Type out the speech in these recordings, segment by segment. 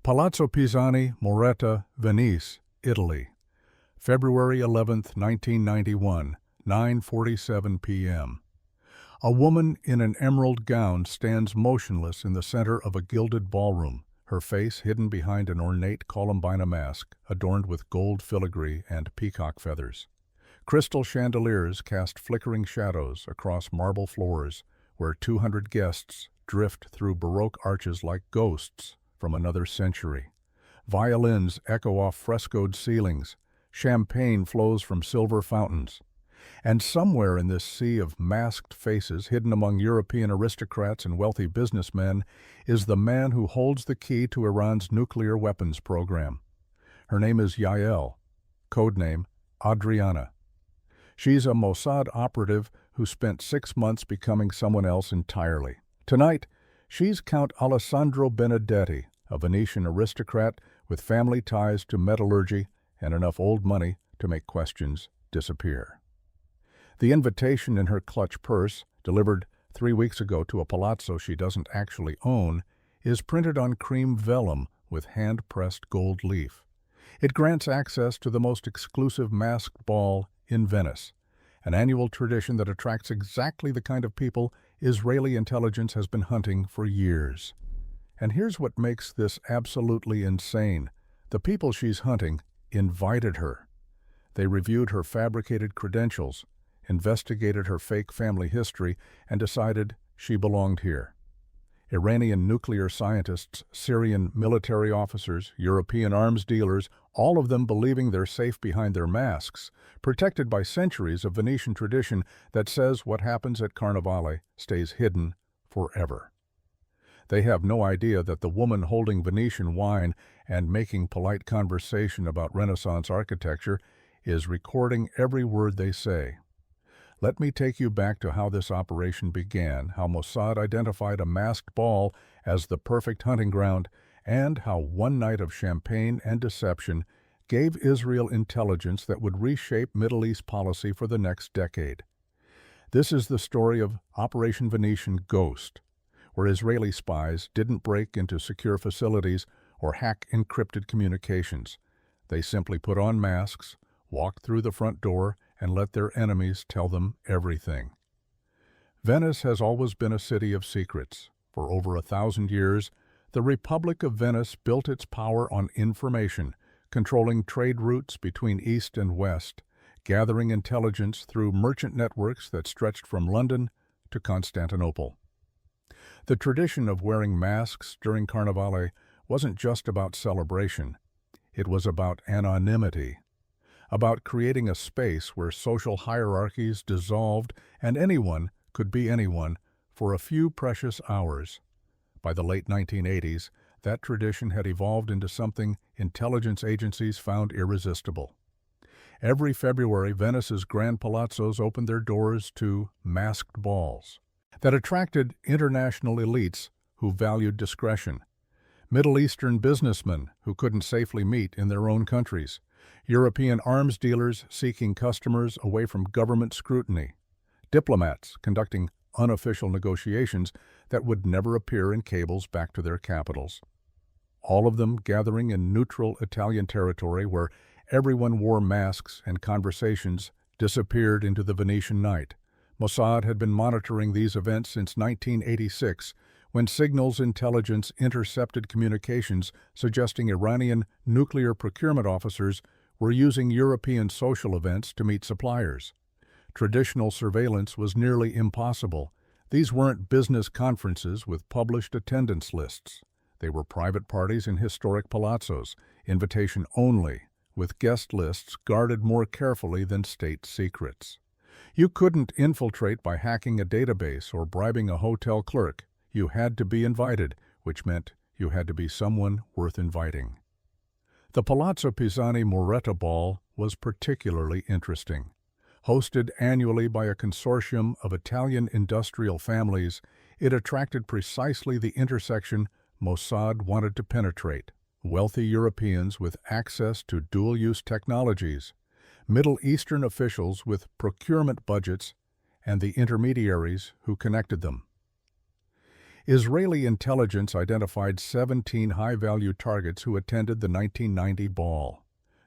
Palazzo Pisani, Moretta, Venice, Italy. February 11, 1991, 9:47 p.m. A woman in an emerald gown stands motionless in the center of a gilded ballroom, her face hidden behind an ornate Columbina mask adorned with gold filigree and peacock feathers. Crystal chandeliers cast flickering shadows across marble floors where 200 guests drift through Baroque arches like ghosts from another century. Violins echo off frescoed ceilings. Champagne flows from silver fountains. And somewhere in this sea of masked faces hidden among European aristocrats and wealthy businessmen is the man who holds the key to Iran's nuclear weapons program. Her name is Yael, codename Adriana. She's a Mossad operative who spent 6 months becoming someone else entirely. Tonight, she's Count Alessandro Benedetti, a Venetian aristocrat with family ties to metallurgy and enough old money to make questions disappear. The invitation in her clutch purse, delivered 3 weeks ago to a palazzo she doesn't actually own, is printed on cream vellum with hand-pressed gold leaf. It grants access to the most exclusive masked ball in Venice, an annual tradition that attracts exactly the kind of people Israeli intelligence has been hunting for years. And here's what makes this absolutely insane. The people she's hunting invited her. They reviewed her fabricated credentials, investigated her fake family history, and decided she belonged here. Iranian nuclear scientists, Syrian military officers, European arms dealers, all of them believing they're safe behind their masks, protected by centuries of Venetian tradition that says what happens at Carnevale stays hidden forever. They have no idea that the woman holding Venetian wine and making polite conversation about Renaissance architecture is recording every word they say. Let me take you back to how this operation began, how Mossad identified a masked ball as the perfect hunting ground, and how one night of champagne and deception gave Israel intelligence that would reshape Middle East policy for the next decade. This is the story of Operation Venetian Ghost, where Israeli spies didn't break into secure facilities or hack encrypted communications. They simply put on masks, walked through the front door, and let their enemies tell them everything. Venice has always been a city of secrets. For over 1,000 years, the Republic of Venice built its power on information, controlling trade routes between East and West, gathering intelligence through merchant networks that stretched from London to Constantinople. The tradition of wearing masks during Carnevale wasn't just about celebration. It was about anonymity, about creating a space where social hierarchies dissolved and anyone could be anyone for a few precious hours. By the late 1980s, that tradition had evolved into something intelligence agencies found irresistible. Every February, Venice's grand palazzos opened their doors to masked balls that attracted international elites who valued discretion, Middle Eastern businessmen who couldn't safely meet in their own countries, European arms dealers seeking customers away from government scrutiny, diplomats conducting unofficial negotiations that would never appear in cables back to their capitals. All of them gathering in neutral Italian territory where everyone wore masks and conversations disappeared into the Venetian night. Mossad had been monitoring these events since 1986, when signals intelligence intercepted communications suggesting Iranian nuclear procurement officers were using European social events to meet suppliers. Traditional surveillance was nearly impossible. These weren't business conferences with published attendance lists. They were private parties in historic palazzos, invitation only, with guest lists guarded more carefully than state secrets. You couldn't infiltrate by hacking a database or bribing a hotel clerk. You had to be invited, which meant you had to be someone worth inviting. The Palazzo Pisani Moretta Ball was particularly interesting. Hosted annually by a consortium of Italian industrial families, it attracted precisely the intersection Mossad wanted to penetrate: wealthy Europeans with access to dual-use technologies, Middle Eastern officials with procurement budgets, and the intermediaries who connected them. Israeli intelligence identified 17 high-value targets who attended the 1990 ball.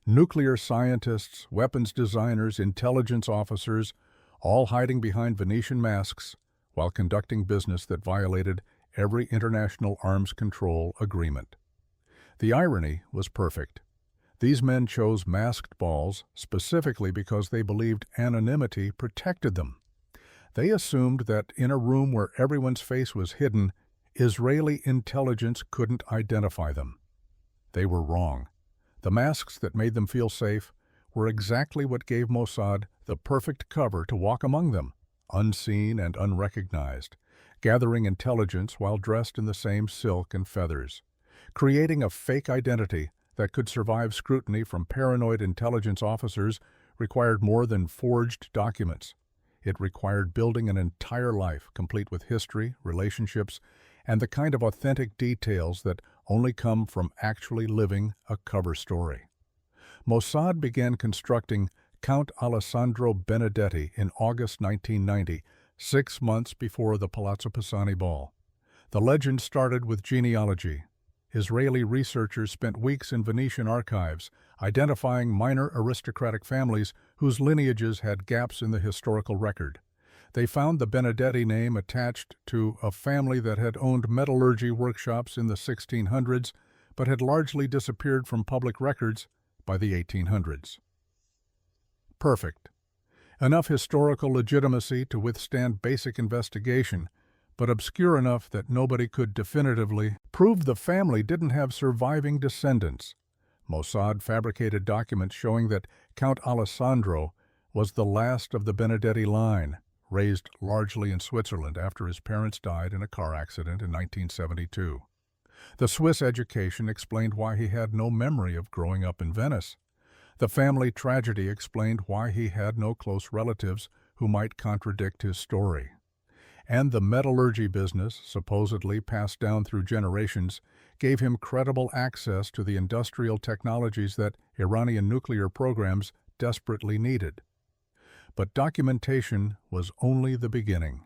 Nuclear scientists, weapons designers, intelligence officers, all hiding behind Venetian masks while conducting business that violated every international arms control agreement. The irony was perfect. These men chose masked balls specifically because they believed anonymity protected them. They assumed that in a room where everyone's face was hidden, Israeli intelligence couldn't identify them. They were wrong. The masks that made them feel safe were exactly what gave Mossad the perfect cover to walk among them, unseen and unrecognized, gathering intelligence while dressed in the same silk and feathers, creating a fake identity that could survive scrutiny from paranoid intelligence officers required more than forged documents. It required building an entire life complete with history, relationships, and the kind of authentic details that only come from actually living a cover story. Mossad began constructing Count Alessandro Benedetti in August 1990, 6 months before the Palazzo Pisani ball. The legend started with genealogy. Israeli researchers spent weeks in Venetian archives, identifying minor aristocratic families whose lineages had gaps in the historical record. They found the Benedetti name attached to a family that had owned metallurgy workshops in the 1600s, but had largely disappeared from public records by the 1800s. Perfect. Enough historical legitimacy to withstand basic investigation, but obscure enough that nobody could definitively prove the family didn't have surviving descendants. Mossad fabricated documents showing that Count Alessandro was the last of the Benedetti line, raised largely in Switzerland after his parents died in a car accident in 1972. The Swiss education explained why he had no memory of growing up in Venice. The family tragedy explained why he had no close relatives who might contradict his story. And the metallurgy business, supposedly passed down through generations, gave him credible access to the industrial technologies that Iranian nuclear programs desperately needed. But documentation was only the beginning.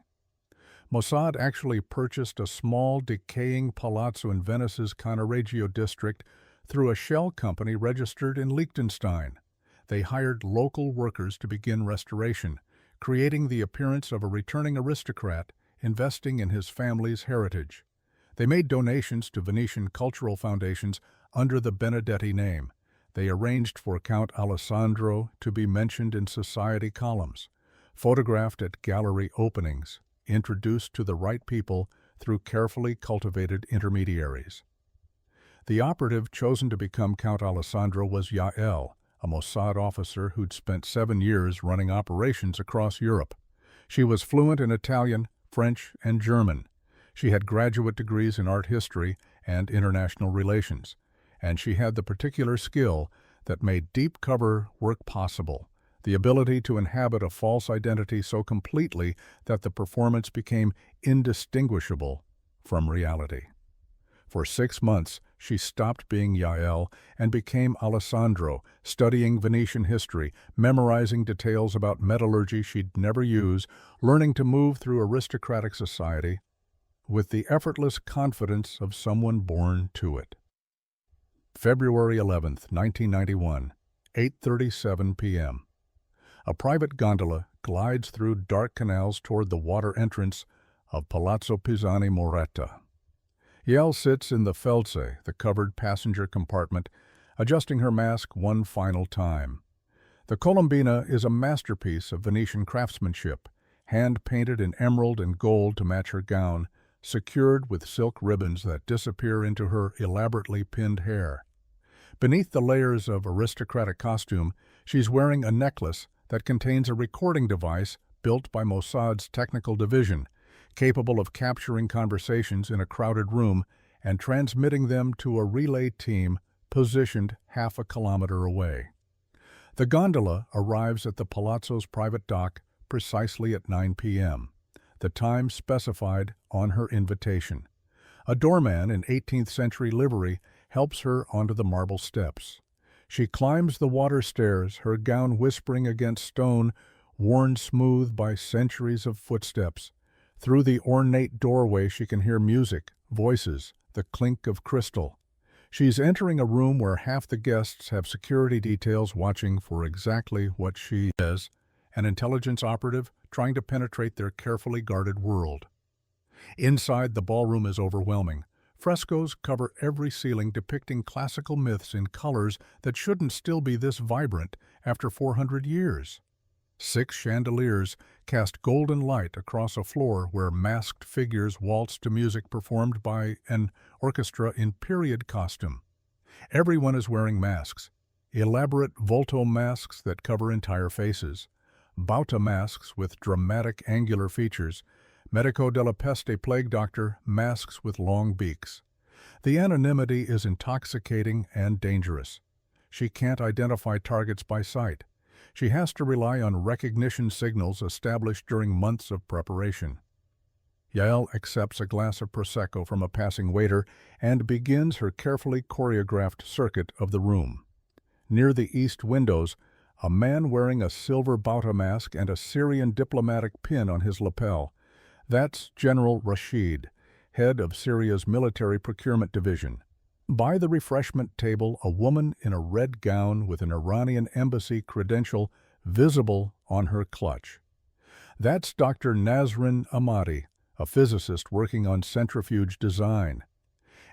Mossad actually purchased a small, decaying palazzo in Venice's Cannaregio district through a shell company registered in Liechtenstein. They hired local workers to begin restoration, creating the appearance of a returning aristocrat investing in his family's heritage. They made donations to Venetian cultural foundations under the Benedetti name. They arranged for Count Alessandro to be mentioned in society columns, photographed at gallery openings, introduced to the right people through carefully cultivated intermediaries. The operative chosen to become Count Alessandro was Yael, a Mossad officer who'd spent 7 years running operations across Europe. She was fluent in Italian, French, and German. She had graduate degrees in art history and international relations, and she had the particular skill that made deep cover work possible, the ability to inhabit a false identity so completely that the performance became indistinguishable from reality. For 6 months, she stopped being Yael and became Alessandro, studying Venetian history, memorizing details about metallurgy she'd never use, learning to move through aristocratic society with the effortless confidence of someone born to it. February 11, 1991, 8:37 p.m. A private gondola glides through dark canals toward the water entrance of Palazzo Pisani Moretta. Yael sits in the felze, the covered passenger compartment, adjusting her mask one final time. The Colombina is a masterpiece of Venetian craftsmanship, hand-painted in emerald and gold to match her gown, secured with silk ribbons that disappear into her elaborately pinned hair. Beneath the layers of aristocratic costume, she's wearing a necklace that contains a recording device built by Mossad's technical division, capable of capturing conversations in a crowded room and transmitting them to a relay team positioned half a kilometer away. The gondola arrives at the Palazzo's private dock precisely at 9 p.m., the time specified on her invitation. A doorman in 18th century livery helps her onto the marble steps. She climbs the water stairs, her gown whispering against stone, worn smooth by centuries of footsteps. Through the ornate doorway she can hear music, voices, the clink of crystal. She's entering a room where half the guests have security details watching for exactly what she is, an intelligence operative trying to penetrate their carefully guarded world. Inside, the ballroom is overwhelming. Frescoes cover every ceiling depicting classical myths in colors that shouldn't still be this vibrant after 400 years. 6 chandeliers cast golden light across a floor where masked figures waltz to music performed by an orchestra in period costume. Everyone is wearing masks, elaborate volto masks that cover entire faces, bauta masks with dramatic angular features, Medico della Peste plague doctor masks with long beaks. The anonymity is intoxicating and dangerous. She can't identify targets by sight. She has to rely on recognition signals established during months of preparation. Yael accepts a glass of Prosecco from a passing waiter and begins her carefully choreographed circuit of the room. Near the east windows, a man wearing a silver bauta mask and a Syrian diplomatic pin on his lapel. That's General Rashid, head of Syria's military procurement division. By the refreshment table, a woman in a red gown with an Iranian embassy credential visible on her clutch. That's Dr. Nasrin Ahmadi, a physicist working on centrifuge design.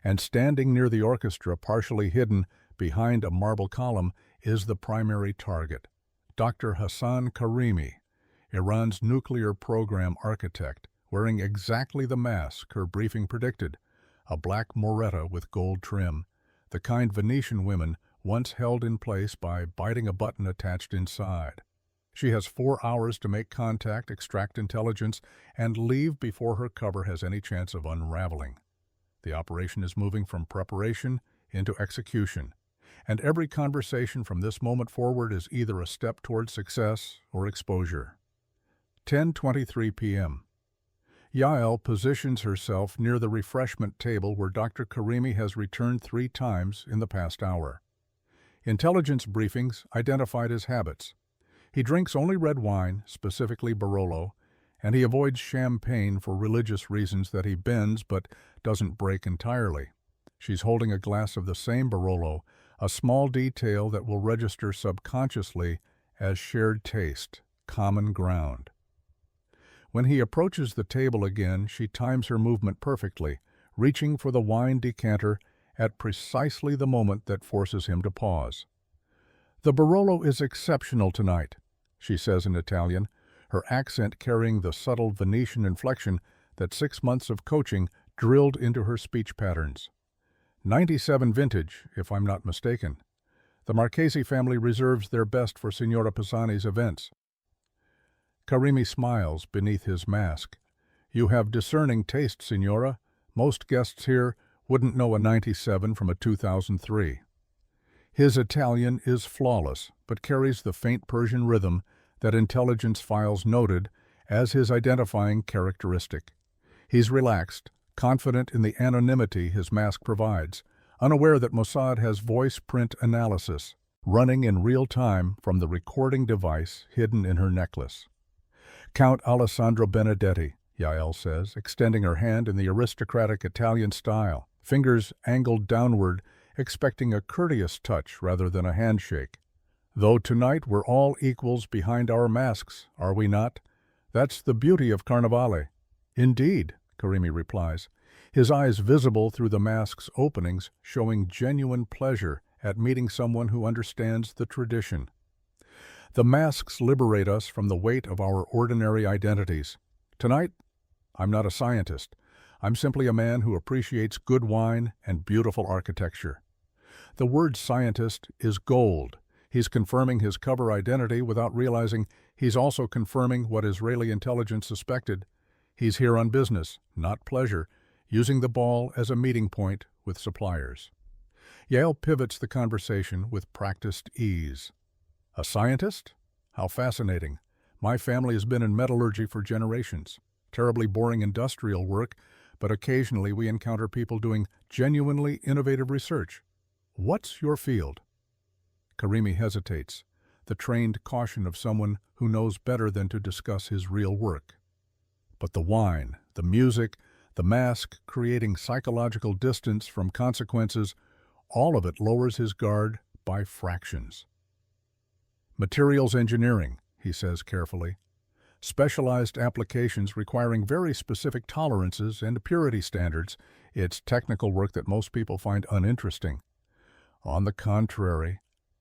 And standing near the orchestra, partially hidden behind a marble column, is the primary target, Dr. Hassan Karimi, Iran's nuclear program architect, wearing exactly the mask her briefing predicted, a black moretta with gold trim, the kind Venetian women once held in place by biting a button attached inside. She has 4 hours to make contact, extract intelligence, and leave before her cover has any chance of unraveling. The operation is moving from preparation into execution, and every conversation from this moment forward is either a step toward success or exposure. 10:23 p.m. Yael positions herself near the refreshment table where Dr. Karimi has returned 3 times in the past hour. Intelligence briefings identified his habits. He drinks only red wine, specifically Barolo, and he avoids champagne for religious reasons that he bends but doesn't break entirely. She's holding a glass of the same Barolo, a small detail that will register subconsciously as shared taste, common ground. When he approaches the table again, she times her movement perfectly, reaching for the wine decanter at precisely the moment that forces him to pause. "The Barolo is exceptional tonight," she says in Italian, her accent carrying the subtle Venetian inflection that 6 months of coaching drilled into her speech patterns. "97 vintage, if I'm not mistaken. The Marchesi family reserves their best for Signora Pisani's events." Karimi smiles beneath his mask. "You have discerning taste, Signora. Most guests here wouldn't know a 97 from a 2003. His Italian is flawless, but carries the faint Persian rhythm that intelligence files noted as his identifying characteristic. He's relaxed, confident in the anonymity his mask provides, unaware that Mossad has voice print analysis running in real time from the recording device hidden in her necklace. "Count Alessandro Benedetti," Yael says, extending her hand in the aristocratic Italian style, fingers angled downward, expecting a courteous touch rather than a handshake. "Though tonight we're all equals behind our masks, are we not? That's the beauty of Carnevale." "Indeed," Karimi replies, his eyes visible through the mask's openings, showing genuine pleasure at meeting someone who understands the tradition. "The masks liberate us from the weight of our ordinary identities. Tonight, I'm not a scientist. I'm simply a man who appreciates good wine and beautiful architecture." The word scientist is gold. He's confirming his cover identity without realizing he's also confirming what Israeli intelligence suspected. He's here on business, not pleasure, using the ball as a meeting point with suppliers. Yael pivots the conversation with practiced ease. "A scientist? How fascinating. My family has been in metallurgy for generations. Terribly boring industrial work, but occasionally we encounter people doing genuinely innovative research. What's your field?" Karimi hesitates, the trained caution of someone who knows better than to discuss his real work. But the wine, the music, the mask creating psychological distance from consequences, all of it lowers his guard by fractions. Materials engineering, he says carefully. Specialized applications requiring very specific tolerances and purity standards. It's technical work that most people find uninteresting. On the contrary,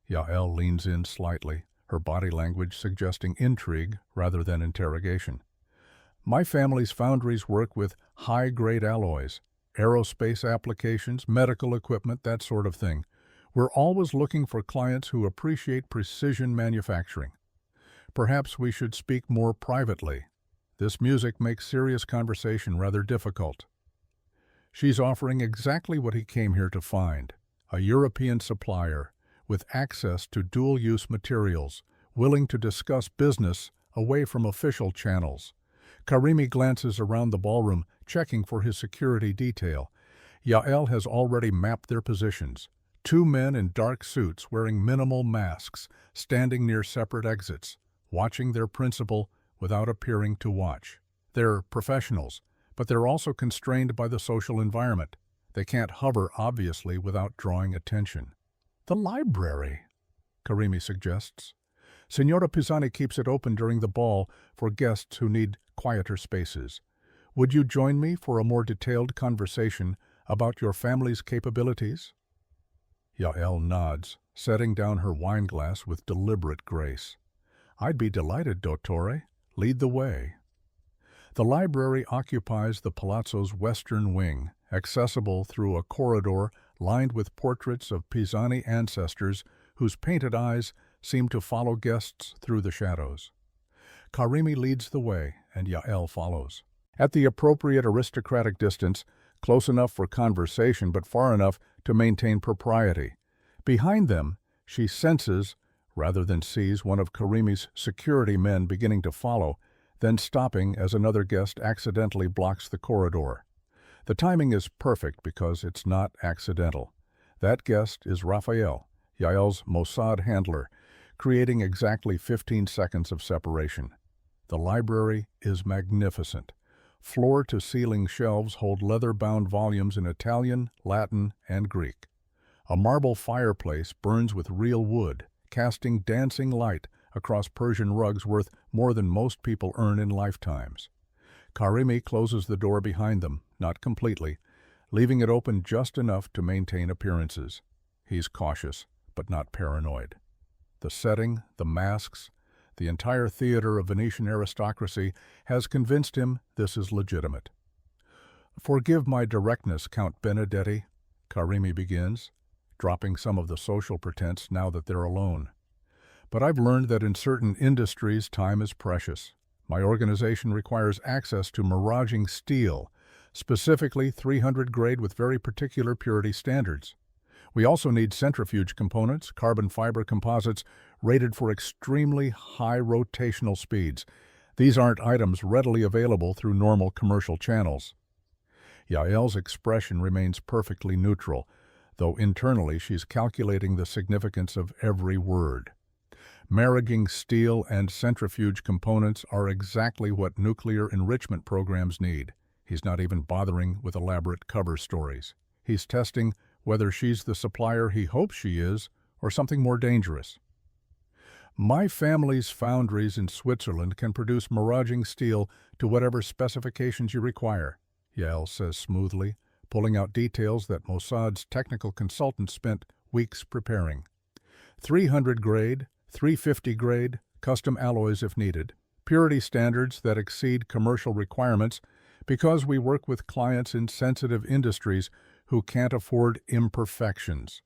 Yael leans in slightly, her body language suggesting intrigue rather than interrogation. My family's foundries work with high-grade alloys, aerospace applications, medical equipment, that sort of thing. We're always looking for clients who appreciate precision manufacturing. Perhaps we should speak more privately. This music makes serious conversation rather difficult. She's offering exactly what he came here to find, a European supplier with access to dual-use materials, willing to discuss business away from official channels. Karimi glances around the ballroom, checking for his security detail. Yael has already mapped their positions. 2 men in dark suits wearing minimal masks, standing near separate exits, watching their principal without appearing to watch. They're professionals, but they're also constrained by the social environment. They can't hover, obviously, without drawing attention. The library, Karimi suggests. Signora Pisani keeps it open during the ball for guests who need quieter spaces. Would you join me for a more detailed conversation about your family's capabilities? Yael nods, setting down her wineglass with deliberate grace. I'd be delighted, Dottore. Lead the way. The library occupies the palazzo's western wing, accessible through a corridor lined with portraits of Pisani ancestors whose painted eyes seem to follow guests through the shadows. Karimi leads the way, and Yael follows. At the appropriate aristocratic distance, close enough for conversation but far enough to maintain propriety. Behind them, she senses, rather than sees, one of Karimi's security men beginning to follow, then stopping as another guest accidentally blocks the corridor. The timing is perfect because it's not accidental. That guest is Raphael, Yael's Mossad handler, creating exactly 15 seconds of separation. The library is magnificent. Floor-to-ceiling shelves hold leather-bound volumes in Italian, Latin, and Greek. A marble fireplace burns with real wood, casting dancing light across Persian rugs worth more than most people earn in lifetimes. Karimi closes the door behind them, not completely, leaving it open just enough to maintain appearances. He's cautious, but not paranoid. The setting, the masks, the entire theater of Venetian aristocracy has convinced him this is legitimate. Forgive my directness, Count Benedetti, Karimi begins, dropping some of the social pretense now that they're alone. But I've learned that in certain industries time is precious. My organization requires access to miraging steel, specifically 300 grade with very particular purity standards. We also need centrifuge components, carbon fiber composites, rated for extremely high rotational speeds. These aren't items readily available through normal commercial channels. Yael's expression remains perfectly neutral, though internally she's calculating the significance of every word. Marrying steel and centrifuge components are exactly what nuclear enrichment programs need. He's not even bothering with elaborate cover stories. He's testing whether she's the supplier he hopes she is, or something more dangerous. My family's foundries in Switzerland can produce miraging steel to whatever specifications you require, Yael says smoothly, pulling out details that Mossad's technical consultant spent weeks preparing. 300 grade, 350 grade, custom alloys if needed, purity standards that exceed commercial requirements because we work with clients in sensitive industries who can't afford imperfections.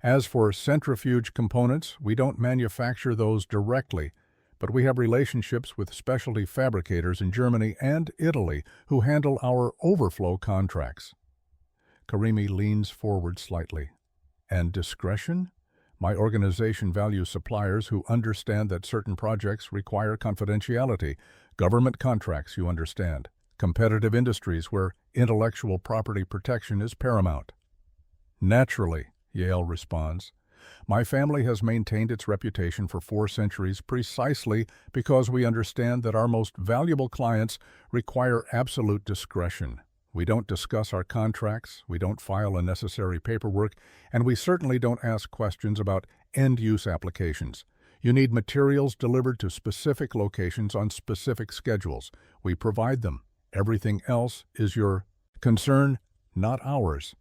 As for centrifuge components, we don't manufacture those directly, but we have relationships with specialty fabricators in Germany and Italy who handle our overflow contracts. Karimi leans forward slightly. And discretion? My organization values suppliers who understand that certain projects require confidentiality, government contracts, you understand, competitive industries where intellectual property protection is paramount. Naturally, Yael responds, My family has maintained its reputation for 4 centuries precisely because we understand that our most valuable clients require absolute discretion. We don't discuss our contracts, we don't file unnecessary paperwork, and we certainly don't ask questions about end-use applications. You need materials delivered to specific locations on specific schedules. We provide them. Everything else is your concern, not ours.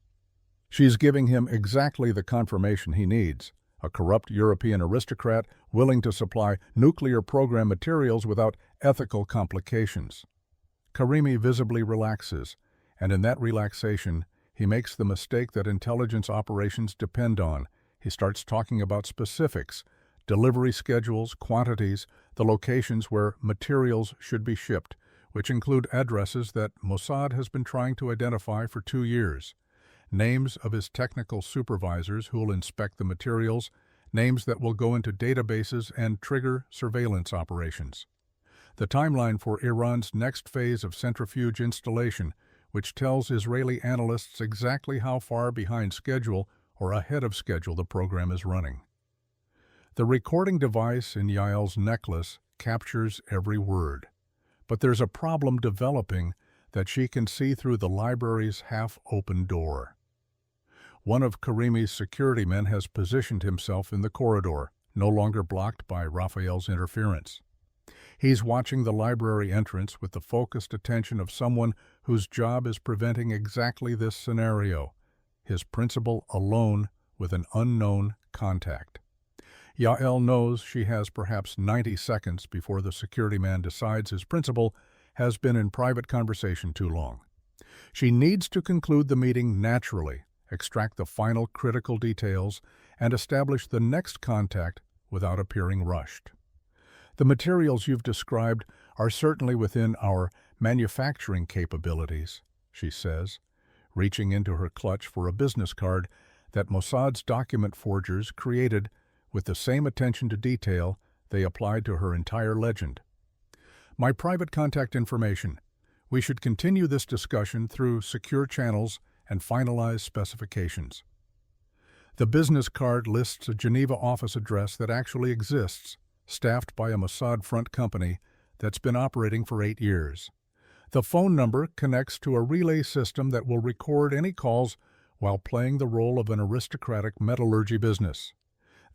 She's giving him exactly the confirmation he needs. A corrupt European aristocrat willing to supply nuclear program materials without ethical complications. Karimi visibly relaxes, and in that relaxation, he makes the mistake that intelligence operations depend on. He starts talking about specifics, delivery schedules, quantities, the locations where materials should be shipped, which include addresses that Mossad has been trying to identify for 2 years. Names of his technical supervisors who will inspect the materials, names that will go into databases and trigger surveillance operations. The timeline for Iran's next phase of centrifuge installation, which tells Israeli analysts exactly how far behind schedule or ahead of schedule the program is running. The recording device in Yael's necklace captures every word, but there's a problem developing that she can see through the library's half-open door. One of Karimi's security men has positioned himself in the corridor, no longer blocked by Raphael's interference. He's watching the library entrance with the focused attention of someone whose job is preventing exactly this scenario, his principal alone with an unknown contact. Yael knows she has perhaps 90 seconds before the security man decides his principal has been in private conversation too long. She needs to conclude the meeting naturally, extract the final critical details, and establish the next contact without appearing rushed. The materials you've described are certainly within our manufacturing capabilities, she says, reaching into her clutch for a business card that Mossad's document forgers created with the same attention to detail they applied to her entire legend. My private contact information. We should continue this discussion through secure channels and finalize specifications. The business card lists a Geneva office address that actually exists, staffed by a Mossad front company that's been operating for 8 years. The phone number connects to a relay system that will record any calls while playing the role of an aristocratic metallurgy business.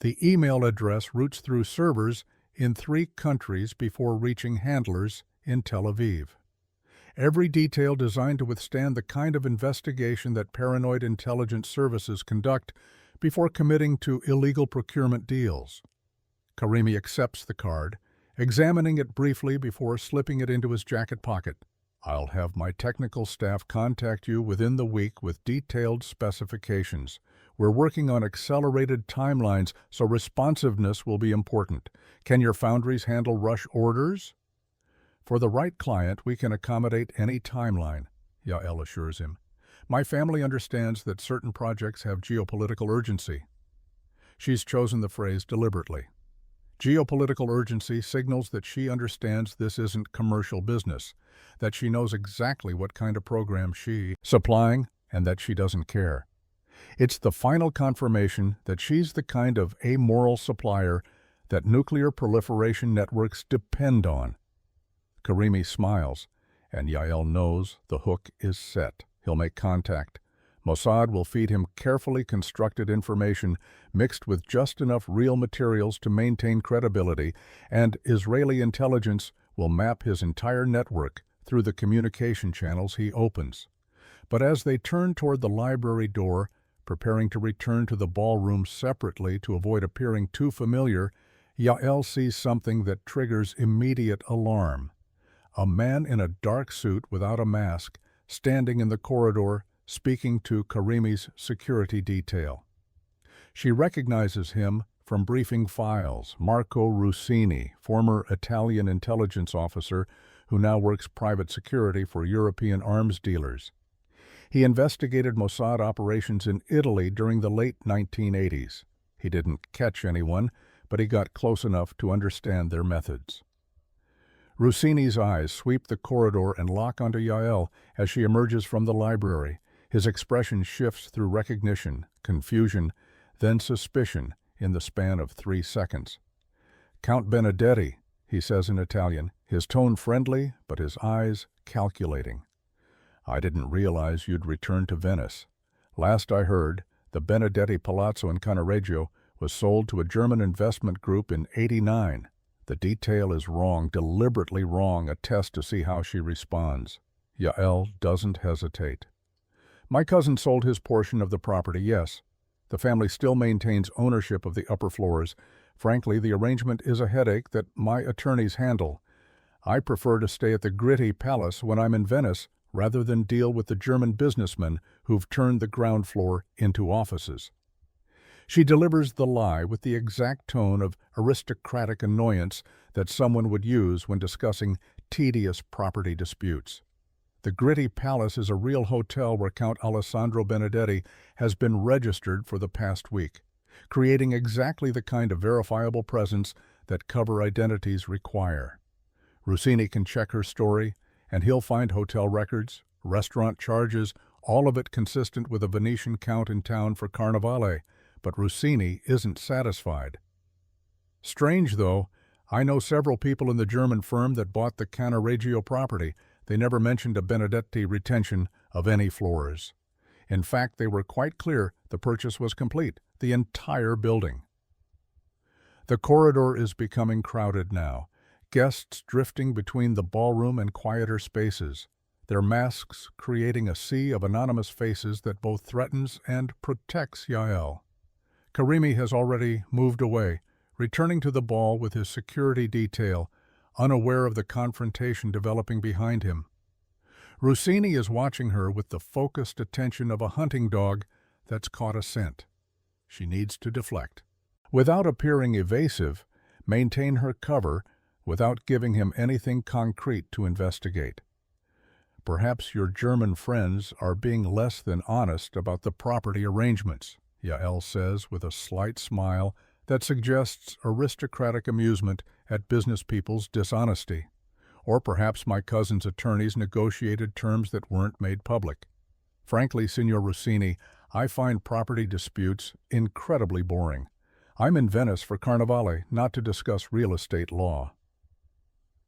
The email address routes through servers in 3 countries before reaching handlers in Tel Aviv. Every detail designed to withstand the kind of investigation that paranoid intelligence services conduct before committing to illegal procurement deals. Karimi accepts the card, examining it briefly before slipping it into his jacket pocket. I'll have my technical staff contact you within the week with detailed specifications. We're working on accelerated timelines, so responsiveness will be important. Can your foundries handle rush orders? For the right client, we can accommodate any timeline, Yael assures him. My family understands that certain projects have geopolitical urgency. She's chosen the phrase deliberately. Geopolitical urgency signals that she understands this isn't commercial business, that she knows exactly what kind of program she's supplying, and that she doesn't care. It's the final confirmation that she's the kind of amoral supplier that nuclear proliferation networks depend on. Karimi smiles, and Yael knows the hook is set. He'll make contact. Mossad will feed him carefully constructed information mixed with just enough real materials to maintain credibility, and Israeli intelligence will map his entire network through the communication channels he opens. But as they turn toward the library door, preparing to return to the ballroom separately to avoid appearing too familiar, Yael sees something that triggers immediate alarm. A man in a dark suit without a mask, standing in the corridor, speaking to Karimi's security detail. She recognizes him from briefing files, Marco Rossini, former Italian intelligence officer who now works private security for European arms dealers. He investigated Mossad operations in Italy during the late 1980s. He didn't catch anyone, but he got close enough to understand their methods. Rossini's eyes sweep the corridor and lock onto Yael as she emerges from the library. His expression shifts through recognition, confusion, then suspicion in the span of 3 seconds. "Count Benedetti," he says in Italian, his tone friendly but his eyes calculating. "I didn't realize you'd returned to Venice. Last I heard, the Benedetti Palazzo in Cannaregio was sold to a German investment group in '89. The detail is wrong, deliberately wrong, a test to see how she responds." Yael doesn't hesitate. "My cousin sold his portion of the property, yes. The family still maintains ownership of the upper floors. Frankly, the arrangement is a headache that my attorneys handle. I prefer to stay at the gritty palace when I'm in Venice rather than deal with the German businessmen who've turned the ground floor into offices." She delivers the lie with the exact tone of aristocratic annoyance that someone would use when discussing tedious property disputes. The gritty palace is a real hotel where Count Alessandro Benedetti has been registered for the past week, creating exactly the kind of verifiable presence that cover identities require. Rossini can check her story, and he'll find hotel records, restaurant charges, all of it consistent with a Venetian count in town for Carnevale, but Rossini isn't satisfied. Strange, though, I know several people in the German firm that bought the Cannaregio property. They never mentioned a Benedetti retention of any floors. In fact, they were quite clear the purchase was complete, the entire building. The corridor is becoming crowded now, guests drifting between the ballroom and quieter spaces, their masks creating a sea of anonymous faces that both threatens and protects Yael. Karimi has already moved away, returning to the ball with his security detail, unaware of the confrontation developing behind him. Rossini is watching her with the focused attention of a hunting dog that's caught a scent. She needs to deflect. Without appearing evasive, maintain her cover without giving him anything concrete to investigate. "Perhaps your German friends are being less than honest about the property arrangements," Yael says with a slight smile that suggests aristocratic amusement at business people's dishonesty. "Or perhaps my cousin's attorneys negotiated terms that weren't made public. Frankly, Signor Rossini, I find property disputes incredibly boring. I'm in Venice for Carnevale, not to discuss real estate law."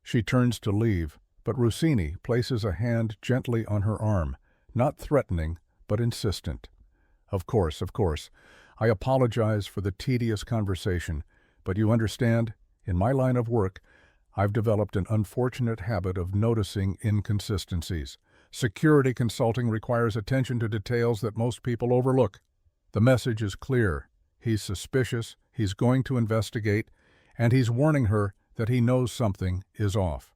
She turns to leave, but Rossini places a hand gently on her arm, not threatening, but insistent. Of course. I apologize for the tedious conversation, but you understand, in my line of work, I've developed an unfortunate habit of noticing inconsistencies. Security consulting requires attention to details that most people overlook. The message is clear. He's suspicious, he's going to investigate, and he's warning her that he knows something is off.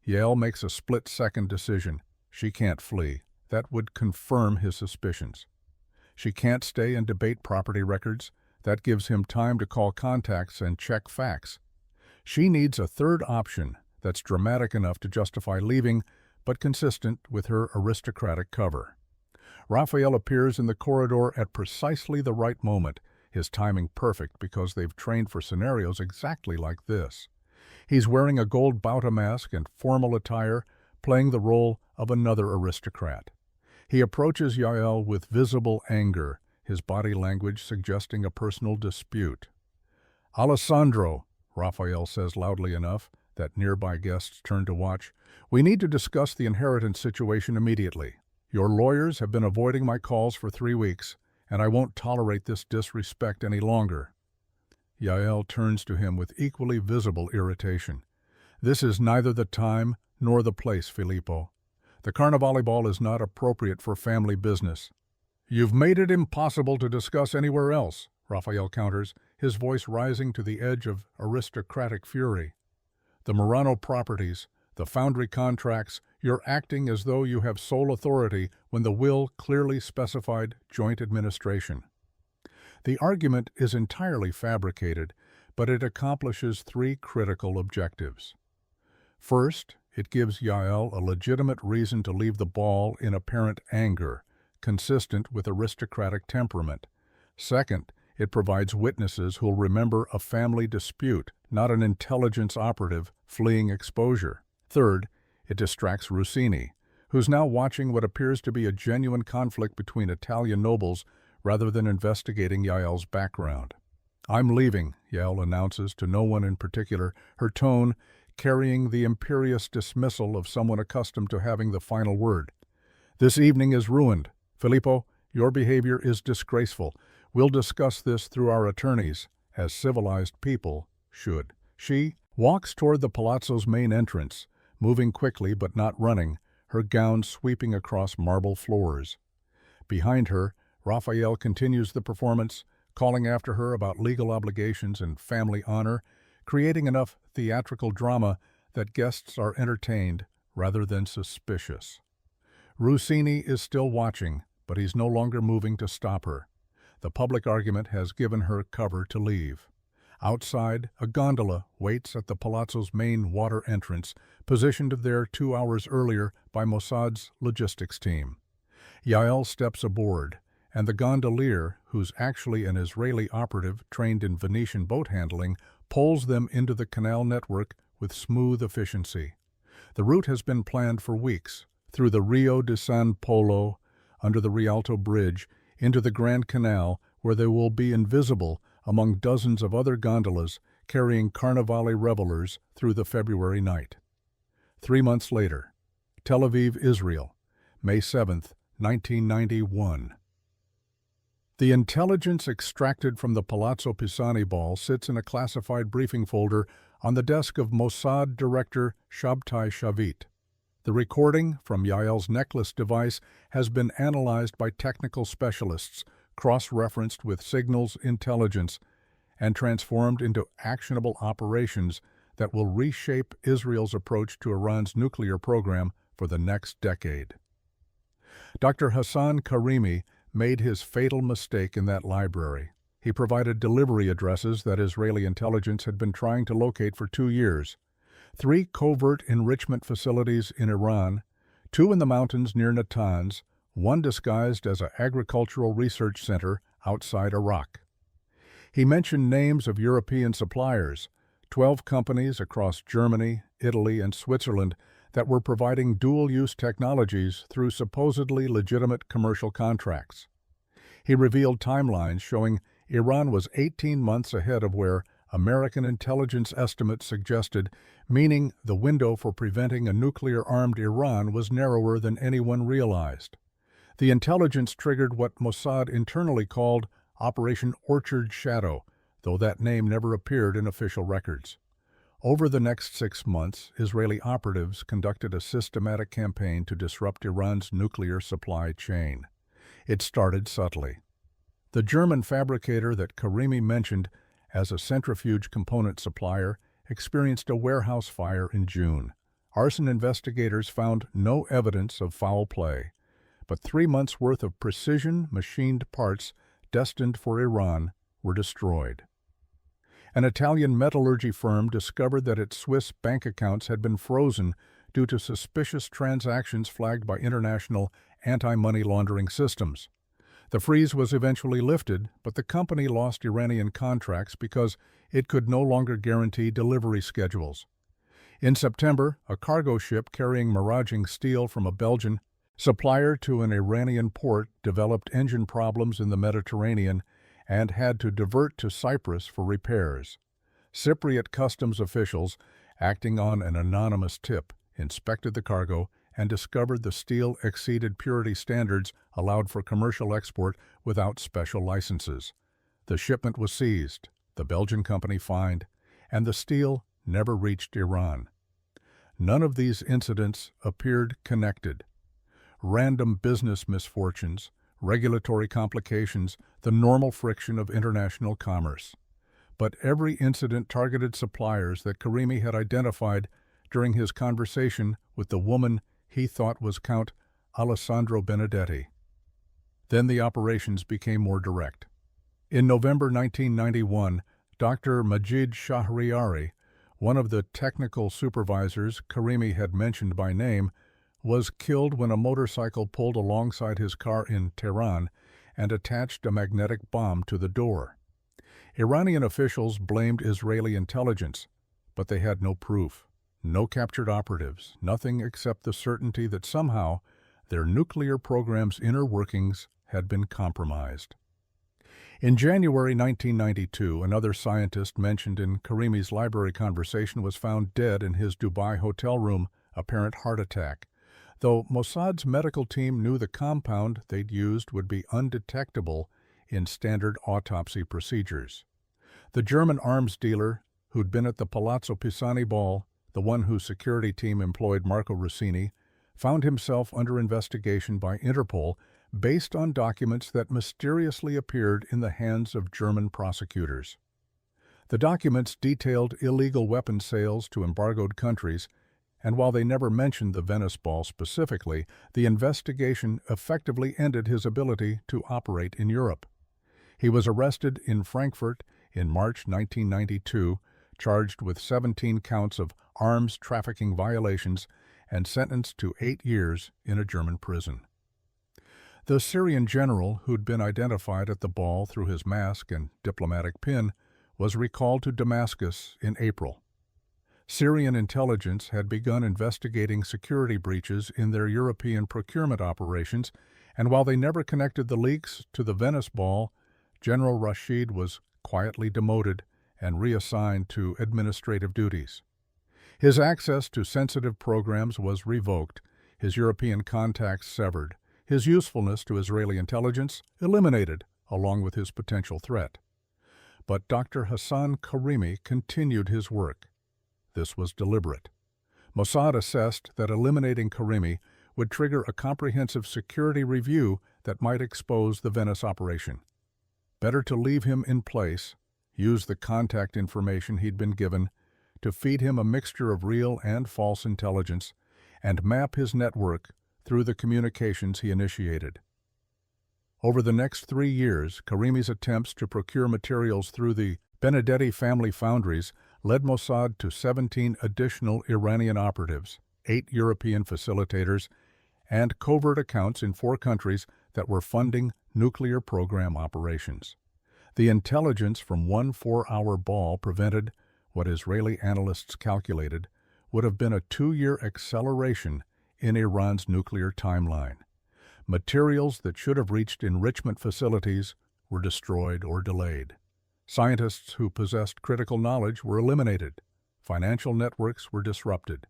Yael makes a split-second decision. She can't flee. That would confirm his suspicions. She can't stay and debate property records. That gives him time to call contacts and check facts. She needs a third option that's dramatic enough to justify leaving, but consistent with her aristocratic cover. Raphael appears in the corridor at precisely the right moment, his timing perfect because they've trained for scenarios exactly like this. He's wearing a gold bauta mask and formal attire, playing the role of another aristocrat. He approaches Yael with visible anger, his body language suggesting a personal dispute. "Alessandro," Raphael says loudly enough that nearby guests turn to watch, "we need to discuss the inheritance situation immediately. Your lawyers have been avoiding my calls for 3 weeks, and I won't tolerate this disrespect any longer." Yael turns to him with equally visible irritation. "This is neither the time nor the place, Filippo. The Carnevale ball is not appropriate for family business." "You've made it impossible to discuss anywhere else," Raphael counters, his voice rising to the edge of aristocratic fury. "The Murano properties, the foundry contracts, you're acting as though you have sole authority when the will clearly specified joint administration." The argument is entirely fabricated, but it accomplishes 3 critical objectives. First, it gives Yael a legitimate reason to leave the ball in apparent anger, consistent with aristocratic temperament. Second, it provides witnesses who'll remember a family dispute, not an intelligence operative fleeing exposure. Third, it distracts Rossini, who's now watching what appears to be a genuine conflict between Italian nobles rather than investigating Yael's background. "I'm leaving," Yael announces to no one in particular, her tone carrying the imperious dismissal of someone accustomed to having the final word. "This evening is ruined. Filippo, your behavior is disgraceful. We'll discuss this through our attorneys, as civilized people should." She walks toward the palazzo's main entrance, moving quickly but not running, her gown sweeping across marble floors. Behind her, Raphael continues the performance, calling after her about legal obligations and family honor, creating enough theatrical drama that guests are entertained rather than suspicious. Rossini is still watching, but he's no longer moving to stop her. The public argument has given her cover to leave. Outside, a gondola waits at the palazzo's main water entrance, positioned there 2 hours earlier by Mossad's logistics team. Yael steps aboard, and the gondolier, who's actually an Israeli operative trained in Venetian boat handling, pulls them into the canal network with smooth efficiency. The route has been planned for weeks, through the Rio de San Polo, under the Rialto Bridge, into the Grand Canal, where they will be invisible among dozens of other gondolas carrying Carnevale revelers through the February night. 3 months later, Tel Aviv, Israel, May 7, 1991. The intelligence extracted from the Palazzo Pisani ball sits in a classified briefing folder on the desk of Mossad Director Shabtai Shavit. The recording from Yael's necklace device has been analyzed by technical specialists, cross-referenced with signals intelligence, and transformed into actionable operations that will reshape Israel's approach to Iran's nuclear program for the next decade. Dr. Hassan Karimi made his fatal mistake in that library. He provided delivery addresses that Israeli intelligence had been trying to locate for 2 years. 3 covert enrichment facilities in Iran, 2 in the mountains near Natanz, 1 disguised as an agricultural research center outside Iraq. He mentioned names of European suppliers, 12 companies across Germany, Italy, and Switzerland that were providing dual-use technologies through supposedly legitimate commercial contracts. He revealed timelines showing Iran was 18 months ahead of where American intelligence estimates suggested, meaning the window for preventing a nuclear-armed Iran was narrower than anyone realized. The intelligence triggered what Mossad internally called Operation Orchard Shadow, though that name never appeared in official records. Over the next 6 months, Israeli operatives conducted a systematic campaign to disrupt Iran's nuclear supply chain. It started subtly. The German fabricator that Karimi mentioned as a centrifuge component supplier experienced a warehouse fire in June. Arson investigators found no evidence of foul play, but 3 months' worth of precision machined parts destined for Iran were destroyed. An Italian metallurgy firm discovered that its Swiss bank accounts had been frozen due to suspicious transactions flagged by international anti-money laundering systems. The freeze was eventually lifted, but the company lost Iranian contracts because it could no longer guarantee delivery schedules. In September, a cargo ship carrying miraging steel from a Belgian supplier to an Iranian port developed engine problems in the Mediterranean and had to divert to Cyprus for repairs. Cypriot customs officials, acting on an anonymous tip, inspected the cargo and discovered the steel exceeded purity standards allowed for commercial export without special licenses. The shipment was seized, the Belgian company fined, and the steel never reached Iran. None of these incidents appeared connected. Random business misfortunes, regulatory complications, the normal friction of international commerce. But every incident targeted suppliers that Karimi had identified during his conversation with the woman he thought was Count Alessandro Benedetti. Then the operations became more direct. In November 1991, Dr. Majid Shahriari, one of the technical supervisors Karimi had mentioned by name, was killed when a motorcycle pulled alongside his car in Tehran and attached a magnetic bomb to the door. Iranian officials blamed Israeli intelligence, but they had no proof, no captured operatives, nothing except the certainty that somehow their nuclear program's inner workings had been compromised. In January 1992, another scientist mentioned in Karimi's library conversation was found dead in his Dubai hotel room, apparent heart attack, though Mossad's medical team knew the compound they'd used would be undetectable in standard autopsy procedures. The German arms dealer who'd been at the Palazzo Pisani ball, the one whose security team employed Marco Rossini, found himself under investigation by Interpol based on documents that mysteriously appeared in the hands of German prosecutors. The documents detailed illegal weapon sales to embargoed countries, and while they never mentioned the Venice ball specifically, the investigation effectively ended his ability to operate in Europe. He was arrested in Frankfurt in March 1992, charged with 17 counts of arms trafficking violations and sentenced to 8 years in a German prison. The Syrian general, who'd been identified at the ball through his mask and diplomatic pin, was recalled to Damascus in April. Syrian intelligence had begun investigating security breaches in their European procurement operations, and while they never connected the leaks to the Venice ball, General Rashid was quietly demoted and reassigned to administrative duties. His access to sensitive programs was revoked, his European contacts severed, his usefulness to Israeli intelligence eliminated, along with his potential threat. But Dr. Hassan Karimi continued his work. This was deliberate. Mossad assessed that eliminating Karimi would trigger a comprehensive security review that might expose the Venice operation. Better to leave him in place, use the contact information he'd been given, to feed him a mixture of real and false intelligence, and map his network through the communications he initiated. Over the next 3 years, Karimi's attempts to procure materials through the Benedetti family foundries led Mossad to 17 additional Iranian operatives, 8 European facilitators, and covert accounts in 4 countries that were funding nuclear program operations. The intelligence from one 4-hour ball prevented what Israeli analysts calculated would have been a 2-year acceleration in Iran's nuclear timeline. Materials that should have reached enrichment facilities were destroyed or delayed. Scientists who possessed critical knowledge were eliminated. Financial networks were disrupted.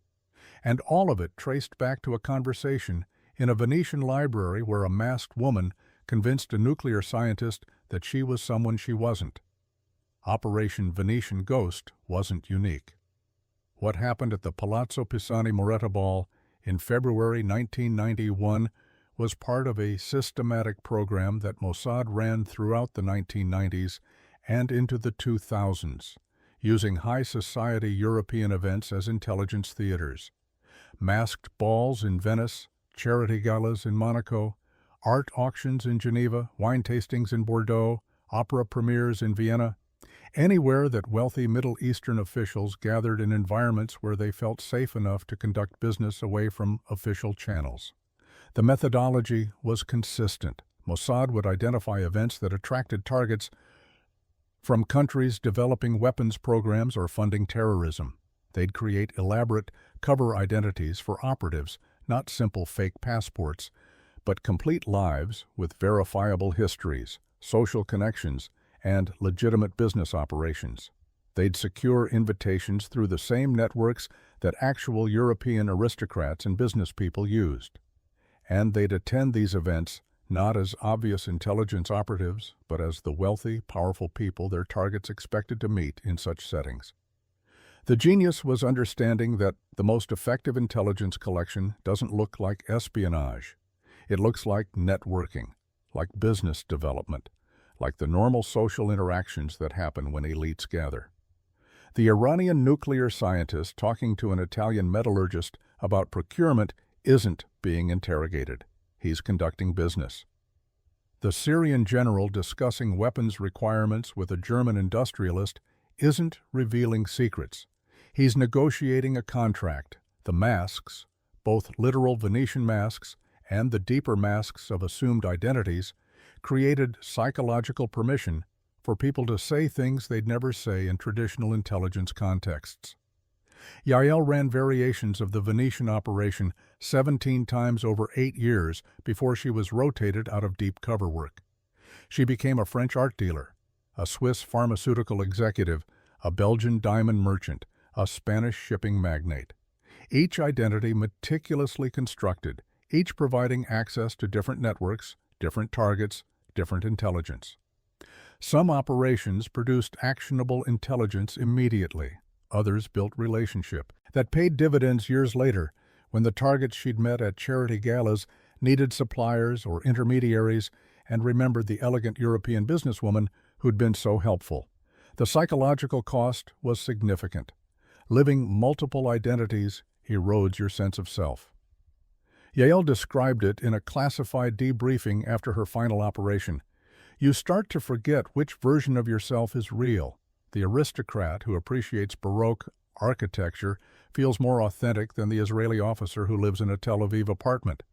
And all of it traced back to a conversation in a Venetian library where a masked woman convinced a nuclear scientist that she was someone she wasn't. Operation Venetian Ghost wasn't unique. What happened at the Palazzo Pisani Moretta ball in February 1991 was part of a systematic program that Mossad ran throughout the 1990s and into the 2000s, using high society European events as intelligence theaters. Masked balls in Venice, charity galas in Monaco, art auctions in Geneva, wine tastings in Bordeaux, opera premieres in Vienna, anywhere that wealthy Middle Eastern officials gathered in environments where they felt safe enough to conduct business away from official channels. The methodology was consistent. Mossad would identify events that attracted targets from countries developing weapons programs or funding terrorism. They'd create elaborate cover identities for operatives, not simple fake passports, but complete lives with verifiable histories, social connections, and legitimate business operations. They'd secure invitations through the same networks that actual European aristocrats and business people used. And they'd attend these events not as obvious intelligence operatives, but as the wealthy, powerful people their targets expected to meet in such settings. The genius was understanding that the most effective intelligence collection doesn't look like espionage. It looks like networking, like business development, like the normal social interactions that happen when elites gather. The Iranian nuclear scientist talking to an Italian metallurgist about procurement isn't being interrogated. He's conducting business. The Syrian general discussing weapons requirements with a German industrialist isn't revealing secrets. He's negotiating a contract. The masks, both literal Venetian masks and the deeper masks of assumed identities, created psychological permission for people to say things they'd never say in traditional intelligence contexts. Yael ran variations of the Venetian operation 17 times over 8 years before she was rotated out of deep cover work. She became a French art dealer, a Swiss pharmaceutical executive, a Belgian diamond merchant, a Spanish shipping magnate. Each identity meticulously constructed, each providing access to different networks, different targets, different intelligence. Some operations produced actionable intelligence immediately. Others built relationship that paid dividends years later when the targets she'd met at charity galas needed suppliers or intermediaries and remembered the elegant European businesswoman who'd been so helpful. The psychological cost was significant. Living multiple identities erodes your sense of self. Yael described it in a classified debriefing after her final operation. You start to forget which version of yourself is real. The aristocrat who appreciates Baroque architecture feels more authentic than the Israeli officer who lives in a Tel Aviv apartment.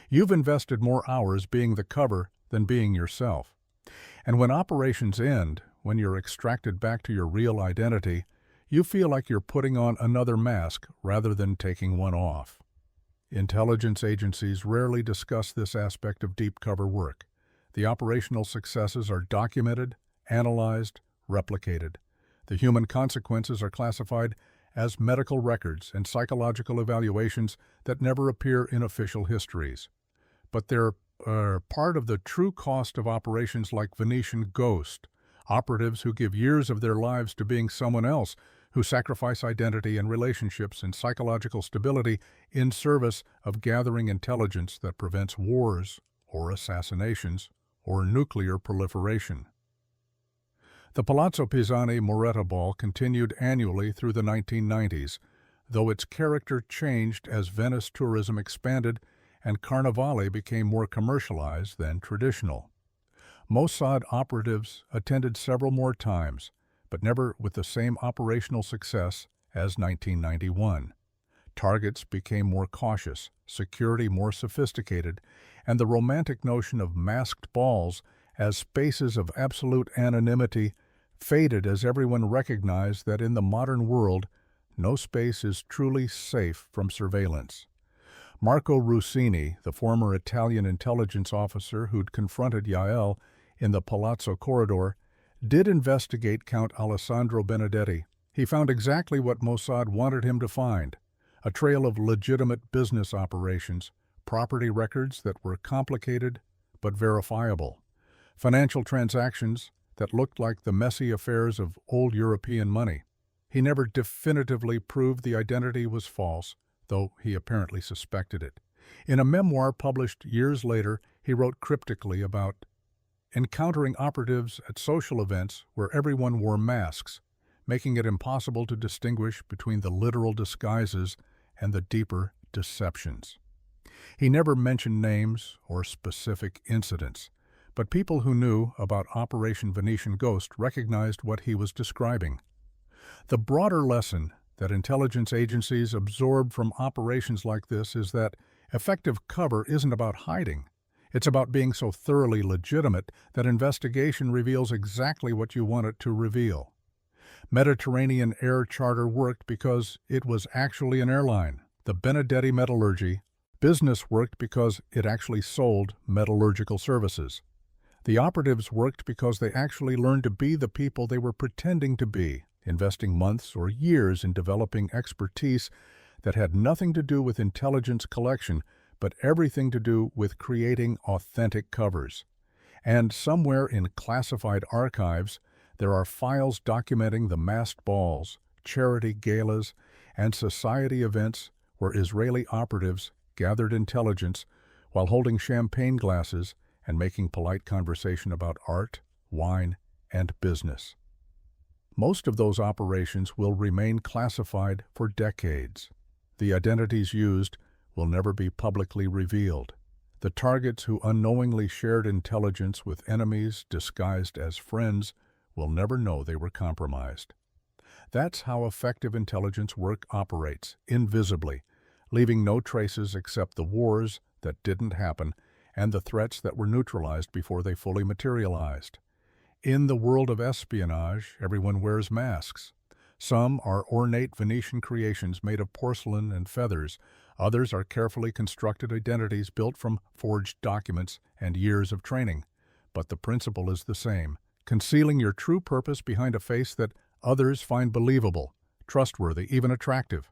You've invested more hours being the cover than being yourself. And when operations end, when you're extracted back to your real identity, you feel like you're putting on another mask rather than taking one off. Intelligence agencies rarely discuss this aspect of deep cover work. The operational successes are documented, analyzed, replicated. The human consequences are classified as medical records and psychological evaluations that never appear in official histories. But they're part of the true cost of operations like Venetian Ghost, operatives who give years of their lives to being someone else, who sacrifice identity and relationships and psychological stability in service of gathering intelligence that prevents wars or assassinations or nuclear proliferation. The Palazzo Pisani Moretta Ball continued annually through the 1990s, though its character changed as Venice tourism expanded and Carnevale became more commercialized than traditional. Mossad operatives attended several more times, but never with the same operational success as 1991. Targets became more cautious, security more sophisticated, and the romantic notion of masked balls as spaces of absolute anonymity faded as everyone recognized that in the modern world, no space is truly safe from surveillance. Marco Russini, the former Italian intelligence officer who'd confronted Yael in the Palazzo corridor, did investigate Count Alessandro Benedetti. He found exactly what Mossad wanted him to find: a trail of legitimate business operations, property records that were complicated but verifiable, financial transactions that looked like the messy affairs of old European money. He never definitively proved the identity was false, though he apparently suspected it. In a memoir published years later, he wrote cryptically about encountering operatives at social events where everyone wore masks, making it impossible to distinguish between the literal disguises and the deeper deceptions. He never mentioned names or specific incidents, but people who knew about Operation Venetian Ghost recognized what he was describing. The broader lesson that intelligence agencies absorb from operations like this is that effective cover isn't about hiding. It's about being so thoroughly legitimate that investigation reveals exactly what you want it to reveal. Mediterranean Air Charter worked because it was actually an airline. The Benedetti Metallurgy business worked because it actually sold metallurgical services. The operatives worked because they actually learned to be the people they were pretending to be, investing months or years in developing expertise that had nothing to do with intelligence collection, but everything to do with creating authentic covers. And somewhere in classified archives, there are files documenting the masked balls, charity galas, and society events where Israeli operatives gathered intelligence while holding champagne glasses and making polite conversation about art, wine, and business. Most of those operations will remain classified for decades. The identities used will never be publicly revealed. The targets who unknowingly shared intelligence with enemies disguised as friends will never know they were compromised. That's how effective intelligence work operates, invisibly, leaving no traces except the wars that didn't happen and the threats that were neutralized before they fully materialized. In the world of espionage, everyone wears masks. Some are ornate Venetian creations made of porcelain and feathers. Others are carefully constructed identities built from forged documents and years of training. but the principle is the same, concealing your true purpose behind a face that others find believable, trustworthy, even attractive.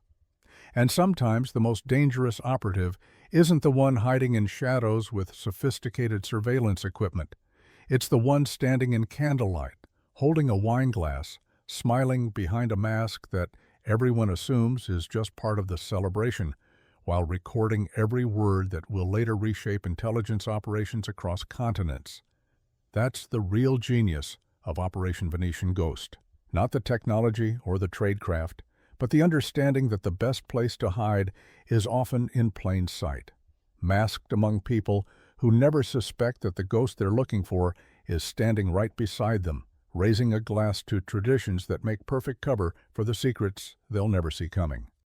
And sometimes the most dangerous operative isn't the one hiding in shadows with sophisticated surveillance equipment. It's the one standing in candlelight, holding a wine glass, smiling behind a mask that everyone assumes is just part of the celebration, while recording every word that will later reshape intelligence operations across continents. That's the real genius of Operation Venetian Ghost. Not the technology or the tradecraft, but the understanding that the best place to hide is often in plain sight, masked among people who never suspect that the ghost they're looking for is standing right beside them, raising a glass to traditions that make perfect cover for the secrets they'll never see coming.